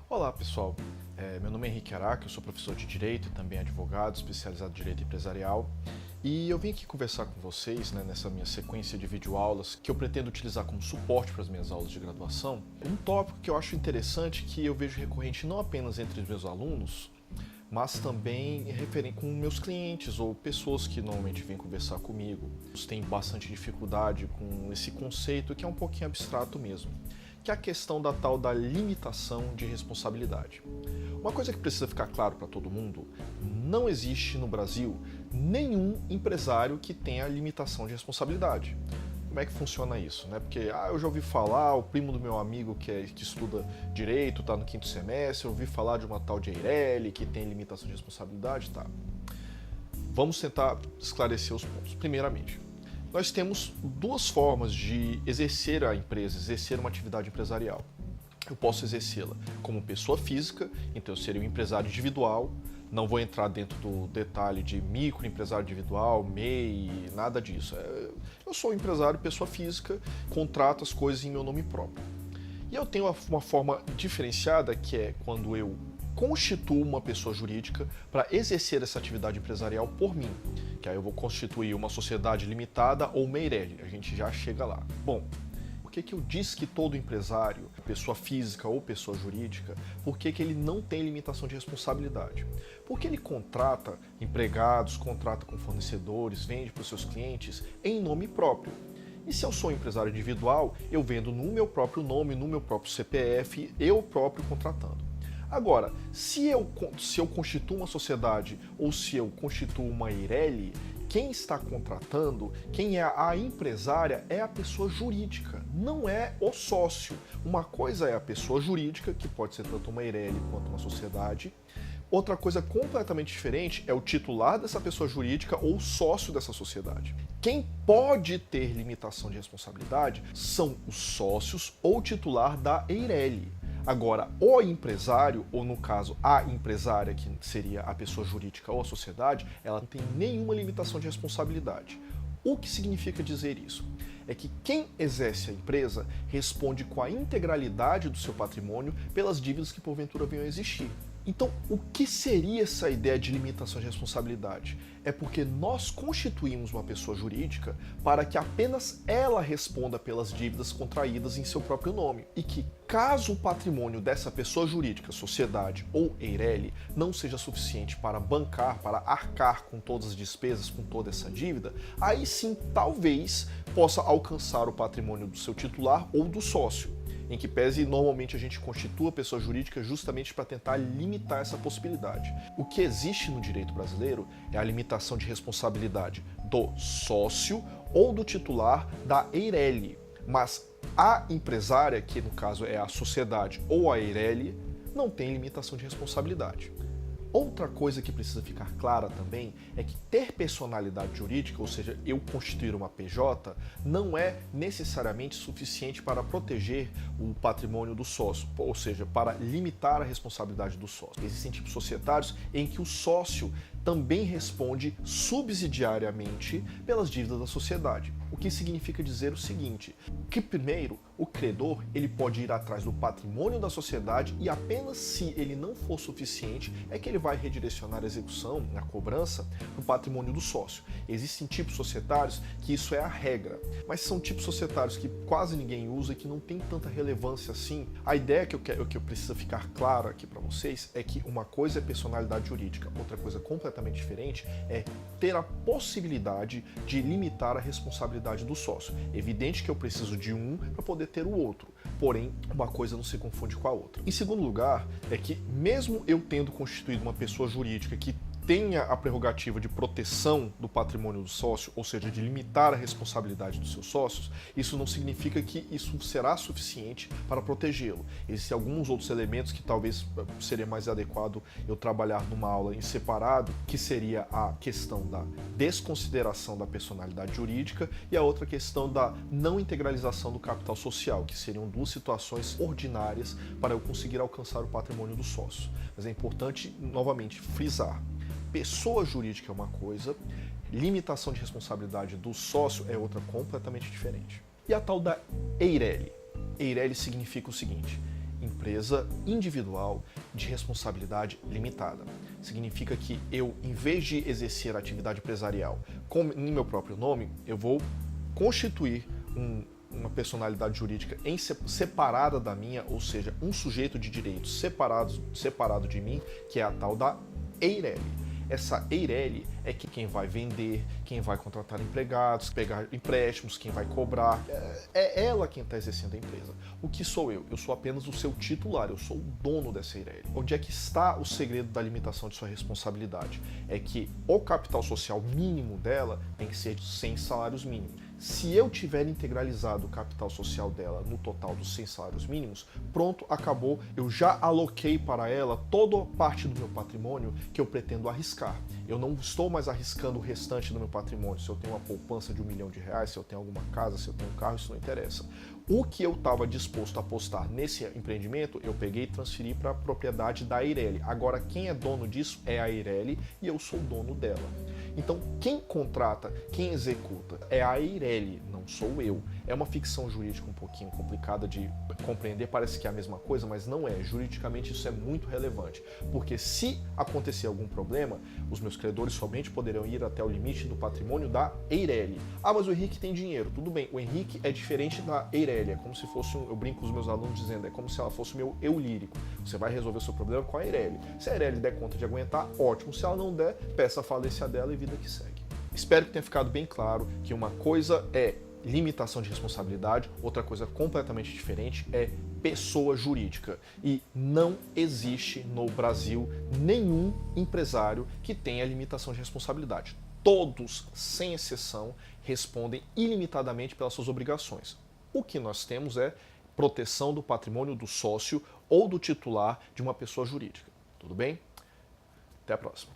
Olá pessoal, meu nome é Henrique Araque, eu sou professor de Direito e também advogado, especializado em Direito Empresarial. E eu vim aqui conversar com vocês, nessa minha sequência de videoaulas que eu pretendo utilizar como suporte para as minhas aulas de graduação, um tópico que eu acho interessante, que eu vejo recorrente não apenas entre os meus alunos, mas também com meus clientes ou pessoas que normalmente vêm conversar comigo. Eles têm bastante dificuldade com esse conceito que é um pouquinho abstrato mesmo, que é a questão da tal da limitação de responsabilidade. Uma coisa que precisa ficar claro para todo mundo: não existe no Brasil nenhum empresário que tenha limitação de responsabilidade. Como é que funciona isso, Porque eu já ouvi falar, o primo do meu amigo que estuda Direito, está no 5º semestre, eu ouvi falar de uma tal de Eireli que tem limitação de responsabilidade, tá? Vamos tentar esclarecer os pontos. Primeiramente, nós temos duas formas de exercer a empresa, exercer uma atividade empresarial. Eu posso exercê-la como pessoa física, então eu seria um empresário individual. Não vou entrar dentro do detalhe de microempresário individual, MEI, nada disso. Eu sou um empresário, pessoa física, contrato as coisas em meu nome próprio. E eu tenho uma forma diferenciada, que é quando eu constituo uma pessoa jurídica para exercer essa atividade empresarial por mim. Que aí eu vou constituir uma sociedade limitada ou uma Eireli. A gente já chega lá. Bom, por que eu disse que todo empresário, pessoa física ou pessoa jurídica, por que ele não tem limitação de responsabilidade? Porque ele contrata empregados, contrata com fornecedores, vende para os seus clientes em nome próprio. E se eu sou um empresário individual, eu vendo no meu próprio nome, no meu próprio CPF, eu próprio contratando. Agora, se eu constituo uma sociedade ou se eu constituo uma Eireli, quem está contratando, quem é a empresária, é a pessoa jurídica, não é o sócio. Uma coisa é a pessoa jurídica, que pode ser tanto uma Eireli quanto uma sociedade. Outra coisa completamente diferente é o titular dessa pessoa jurídica ou sócio dessa sociedade. Quem pode ter limitação de responsabilidade são os sócios ou titular da Eireli. Agora, o empresário, ou no caso a empresária, que seria a pessoa jurídica ou a sociedade, ela não tem nenhuma limitação de responsabilidade. O que significa dizer isso? É que quem exerce a empresa responde com a integralidade do seu patrimônio pelas dívidas que porventura venham a existir. Então, o que seria essa ideia de limitação de responsabilidade? É porque nós constituímos uma pessoa jurídica para que apenas ela responda pelas dívidas contraídas em seu próprio nome. E que, caso o patrimônio dessa pessoa jurídica, sociedade ou Eireli, não seja suficiente para bancar, para arcar com todas as despesas, com toda essa dívida, aí sim, talvez, possa alcançar o patrimônio do seu titular ou do sócio. Em que pese, normalmente a gente constitua a pessoa jurídica justamente para tentar limitar essa possibilidade. O que existe no direito brasileiro é a limitação de responsabilidade do sócio ou do titular da Eireli, mas a empresária, que no caso é a sociedade ou a Eireli, não tem limitação de responsabilidade. Outra coisa que precisa ficar clara também é que ter personalidade jurídica, ou seja, eu constituir uma PJ, não é necessariamente suficiente para proteger o patrimônio do sócio, ou seja, para limitar a responsabilidade do sócio. Existem tipos societários em que o sócio também responde subsidiariamente pelas dívidas da sociedade. O que significa dizer o seguinte, que primeiro, o credor ele pode ir atrás do patrimônio da sociedade e apenas se ele não for suficiente é que ele vai redirecionar a execução, a cobrança, no patrimônio do sócio. Existem tipos societários que isso é a regra, mas são tipos societários que quase ninguém usa e que não tem tanta relevância assim. A ideia que eu preciso ficar claro aqui para vocês é que uma coisa é personalidade jurídica, outra coisa completamente diferente é ter a possibilidade de limitar a responsabilidade do sócio. Evidente que eu preciso de um para poder ter o outro, porém uma coisa não se confunde com a outra. Em segundo lugar, é que mesmo eu tendo constituído uma pessoa jurídica que tenha a prerrogativa de proteção do patrimônio do sócio, ou seja, de limitar a responsabilidade dos seus sócios, isso não significa que isso será suficiente para protegê-lo. Existem alguns outros elementos que talvez seria mais adequado eu trabalhar numa aula em separado, que seria a questão da desconsideração da personalidade jurídica e a outra questão da não integralização do capital social, que seriam duas situações ordinárias para eu conseguir alcançar o patrimônio do sócio. Mas é importante, novamente, frisar. Pessoa jurídica é uma coisa, limitação de responsabilidade do sócio é outra completamente diferente. E a tal da Eireli? Eireli significa o seguinte: empresa individual de responsabilidade limitada. Significa que eu, em vez de exercer a atividade empresarial em meu próprio nome, eu vou constituir uma personalidade jurídica separada da minha, ou seja, um sujeito de direitos separado de mim, que é a tal da EIRELI. Essa EIRELI é que quem vai vender, quem vai contratar empregados, pegar empréstimos, quem vai cobrar. É ela quem está exercendo a empresa. O que sou eu? Eu sou apenas o seu titular, eu sou o dono dessa EIRELI. Onde é que está o segredo da limitação de sua responsabilidade? É que o capital social mínimo dela tem que ser de 100 salários mínimos. Se eu tiver integralizado o capital social dela no total dos 100 salários mínimos, pronto, acabou. Eu já aloquei para ela toda a parte do meu patrimônio que eu pretendo arriscar. Eu não estou mais arriscando o restante do meu patrimônio. Se eu tenho uma poupança de R$1 milhão, se eu tenho alguma casa, se eu tenho um carro, isso não interessa. O que eu estava disposto a apostar nesse empreendimento, eu peguei e transferi para a propriedade da EIRELI. Agora, quem é dono disso é a EIRELI e eu sou dono dela. Então, quem contrata, quem executa é a EIRELI, não sou eu. É uma ficção jurídica um pouquinho complicada de compreender, parece que é a mesma coisa, mas não é. Juridicamente isso é muito relevante, porque se acontecer algum problema, os meus credores somente poderão ir até o limite do patrimônio da EIRELI. Ah, mas o Henrique tem dinheiro. Tudo bem, o Henrique é diferente da EIRELI, é como se fosse eu brinco com os meus alunos dizendo, é como se ela fosse o meu eu lírico. Você vai resolver o seu problema com a EIRELI. Se a EIRELI der conta de aguentar, ótimo. Se ela não der, peça a falência dela e vida que segue. Espero que tenha ficado bem claro que uma coisa é limitação de responsabilidade, outra coisa completamente diferente é pessoa jurídica. E não existe no Brasil nenhum empresário que tenha limitação de responsabilidade. Todos, sem exceção, respondem ilimitadamente pelas suas obrigações. O que nós temos é proteção do patrimônio do sócio ou do titular de uma pessoa jurídica. Tudo bem? Até a próxima.